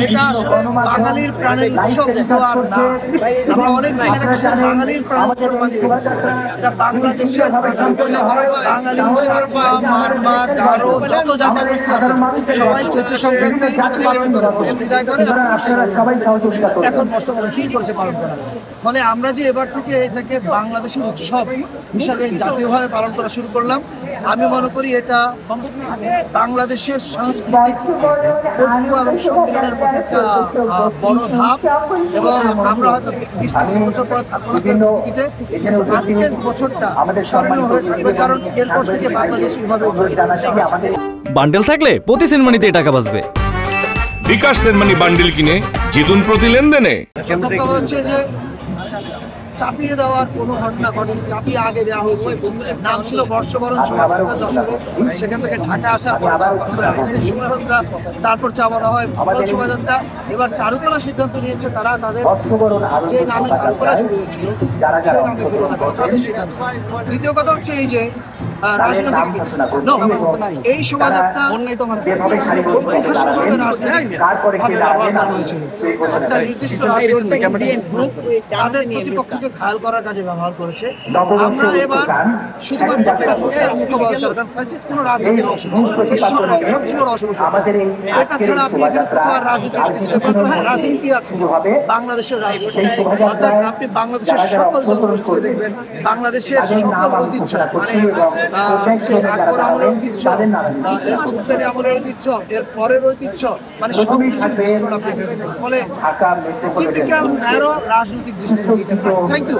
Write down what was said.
এটা আসলে বাঙালির প্রাণের উৎসব শুধু আর না, আমরা অনেক দিন এটাকে বাঙালির প্রাণের উৎসব বানিয়ে রেখেছি। এটা বাংলাদেশের প্রাণের উৎসব। বাঙালি, চাকমা, মারমা, গারো, যত জাতিগোষ্ঠী আছে সবাই চৈত্র সংক্রান্তি পালন করে, বসে বিদায় করে এখন বর্ষবরণ শুরু করেছে পালন করা। ফলে আমরা যে এবার থেকে এটাকে বাংলাদেশের উৎসব হিসাবে জাতীয়ভাবে পালন করা শুরু করলাম, আমি মনে করি এটা বাংলাদেশের সাংস্কৃতিক ঐক্য এবং সম্মিলনের প্রতি একটা বড় ধাপ। এবং আমরা হয়তো 20-30 বছর পরে থাকবো না পৃথিবীতে, কিন্তু আজকের বছরটা স্মরণীয় হয়ে থাকবে, কারণ এরপর থেকে বাংলাদেশ এভাবে বান্ডেল থাকলে প্রতি সেনমানিতে টাকা বাঁচবে। বিকাশ সেনমানি বান্ডেল কিনে জিতুন প্রতি লেনদেনে। হচ্ছে যে চাপিয়ে দেওয়ার কোনো ঘটনা ঘটেনি, চাপিয়ে আগে দেওয়া হয়েছে। নাম ছিল বর্ষবরণ শোভাযাত্রা যশোরে, সেখান থেকে ঢাকা আসার পর শোভাযাত্রা, তারপর চাপানো হয় ভূগোল শোভাযাত্রা। এবার চারুকলা সিদ্ধান্ত নিয়েছে, তারা তাদের যে নামে চারুকলা শুরু হয়েছিল সেই নামে ফিরে যাবে, তাদের সিদ্ধান্ত। দ্বিতীয় কথা হচ্ছে এই যে রাজনৈতিক এই শোভাযাত্রা ঐতিহাসিকভাবে রাজনৈতিকভাবে ব্যবহার করা হয়েছিল। একটা নির্দিষ্ট রাজনৈতিক গ্রুপ তাদের প্রতিপক্ষকে ঘায়াল করার কাজে ব্যবহার করেছে। আমরা এবার শুধুমাত্র ফ্যাসিস্টের মুখোপাধ্যায়, কারণ ফ্যাসিস্ট কোনো রাজনীতির অংশ সব ছিল অসংখ্য। এটা ছাড়া আপনি এখানে কোথাও রাজনীতি, হ্যাঁ রাজনীতি আছে, বাংলাদেশের রাজনীতি অর্থাৎ আপনি বাংলাদেশের সকল জনগোষ্ঠীকে দেখবেন, বাংলাদেশের সকল ঐতিহ্য, মানে সেই আকবর আমলের ঐতিহ্য, এর উত্তরে আমলের ঐতিহ্য, এর পরের ঐতিহ্য, মানে সব কিছু মিশ্রণ আপনি। ফলে টিপিক্যাল ন্যারো রাজনৈতিক দৃষ্টিভঙ্গি। Thank you.